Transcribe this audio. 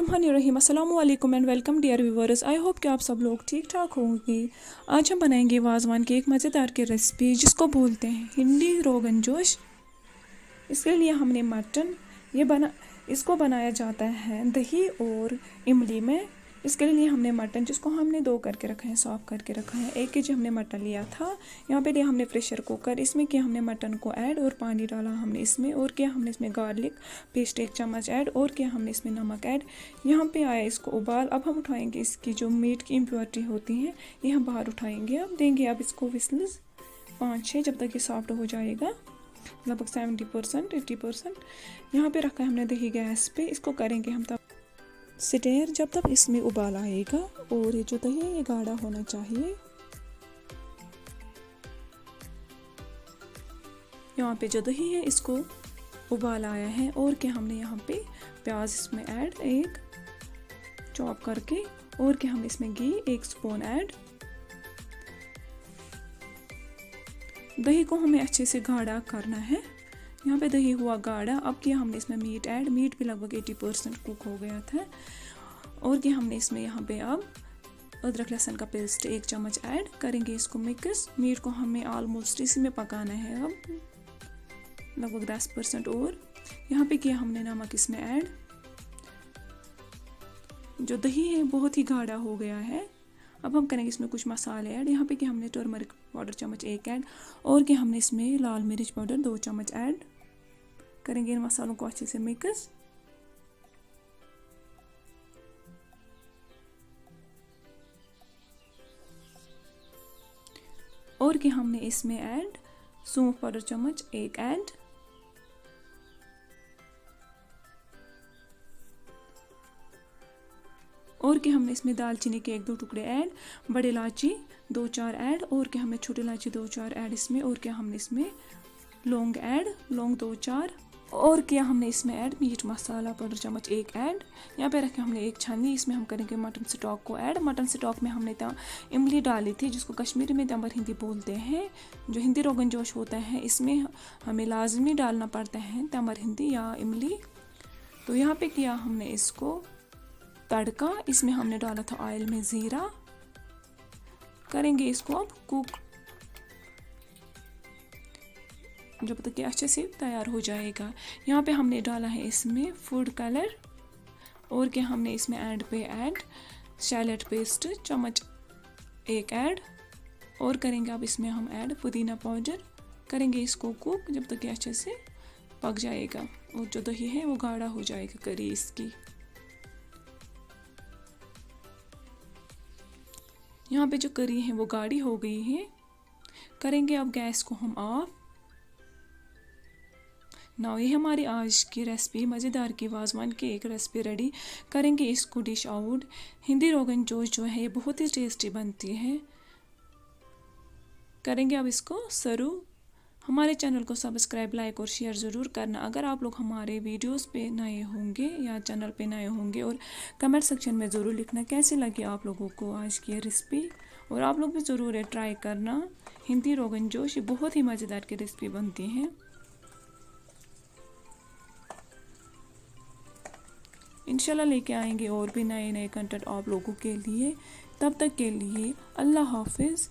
बिस्मिल्लाहिर्रहमानिर्रहीम। अस्सलाम वालेकुम and welcome dear viewers. I hope कि आप सब लोग ठीक ठाक होंगे। आज हम बनाएंगे वाजवान की एक मज़ेदार की रेसिपी जिसको बोलते हैं हिंदी रोगन जोश। इसके लिए हमने मटन इसको बनाया जाता है दही और इमली में। इसके लिए हमने मटन जिसको हमने धो करके रखा है, साफ़ करके रखा है। 1 kg हमने मटन लिया था। यहाँ पे लिया हमने प्रेशर कुकर, इसमें किया हमने मटन को ऐड और पानी डाला हमने इसमें, और किया हमने इसमें गार्लिक पेस्ट 1 चम्मच ऐड, और किया हमने इसमें नमक ऐड। यहाँ पे आया इसको उबाल। अब हम उठाएंगे इसकी जो मीट की इम्प्योरिटी होती है ये हम बाहर उठाएंगे। अब देंगे अब इसको विस्ल्स 5-6 जब तक ये सॉफ्ट हो जाएगा, लगभग 70% 80%। यहाँ पे रखा है हमने दही गैस पे। इसको करेंगे हम तब स्टेयर जब तक इसमें उबाल आएगा, और ये जो दही है ये गाढ़ा होना चाहिए। यहाँ पे जो दही है इसको उबाल आया है, और क्या हमने यहाँ पे प्याज इसमें ऐड 1 चॉप करके, और क्या हमने इसमें घी 1 स्पून ऐड। दही को हमें अच्छे से गाढ़ा करना है। यहाँ पे दही हुआ गाढ़ा। अब किया हमने इसमें मीट ऐड। मीट भी लगभग 80% कुक हो गया था, और क्या हमने इसमें यहाँ पे अब अदरक लहसुन का पेस्ट 1 चम्मच ऐड करेंगे। इसको मिक्स। मीट को हमें ऑलमोस्ट इसी में पकाना है अब लगभग 10%। और यहाँ पे किया हमने नमक इसमें ऐड। जो दही है बहुत ही गाढ़ा हो गया है। अब हम करेंगे इसमें कुछ मसाले ऐड। यहाँ पे कि हमने टर्मरिक पाउडर चम्मच 1 ऐड, और कि हमने इसमें लाल मिर्च पाउडर 2 चम्मच ऐड करेंगे। इन मसालों को अच्छे से मिक्स। और कि हमने इसमें ऐड सौंफ पाउडर चम्मच 1 ऐड, और कि हमने इसमें दालचीनी के 1-2 टुकड़े ऐड, बड़े इलायची 2-4 ऐड, और कि हमने छोटी इलायची 2-4 ऐड इसमें, और क्या हमने इसमें लौंग ऐड, लौंग 2-4, और किया हमने इसमें ऐड मीट मसाला पाउडर चम्मच 1 ऐड। यहाँ पे रखे हमने 1 छन्नी। इसमें हम करेंगे मटन स्टॉक को ऐड। मटन स्टॉक में हमने इमली डाली थी जिसको कश्मीरी में तंबर हिंदी बोलते हैं। जो हिंदी रोगन जोश होता है इसमें हमें लाजमी डालना पड़ता है तंबर हिंदी या इमली। तो यहाँ पे किया हमने इसको तड़का। इसमें हमने डाला था ऑयल में ज़ीरा। करेंगे इसको अब कुक जब तक कि अच्छे से तैयार हो जाएगा। यहाँ पे हमने डाला है इसमें फूड कलर, और क्या हमने इसमें ऐड शैलेट पेस्ट चम्मच 1 ऐड, और करेंगे अब इसमें हम ऐड पुदीना पाउडर। करेंगे इसको कुक जब तक कि अच्छे से पक जाएगा, और जो दही है वो गाढ़ा हो जाएगा करी इसकी। यहाँ पे जो करी है वो गाढ़ी हो गई है। करेंगे अब गैस को हम ऑफ। ना ये हमारी आज की रेसिपी मज़ेदार की वाजवान की एक रेसिपी रेडी। करेंगे इसको डिश आउट। हिंदी रोगन जोश जो है ये बहुत ही टेस्टी बनती है। करेंगे अब इसको सर्व। हमारे चैनल को सब्सक्राइब लाइक और शेयर ज़रूर करना अगर आप लोग हमारे वीडियोस पे नए होंगे या चैनल पे नए होंगे, और कमेंट सेक्शन में ज़रूर लिखना कैसी लगी आप लोगों को आज की रेसिपी। और आप लोग भी ज़रूर है ट्राई करना। हिंदी रोगन जोश ये बहुत ही मज़ेदार की रेसिपी बनती है। इंशाल्लाह लेके आएंगे और भी नए नए कंटेंट आप लोगों के लिए। तब तक के लिए अल्लाह हाफिज़।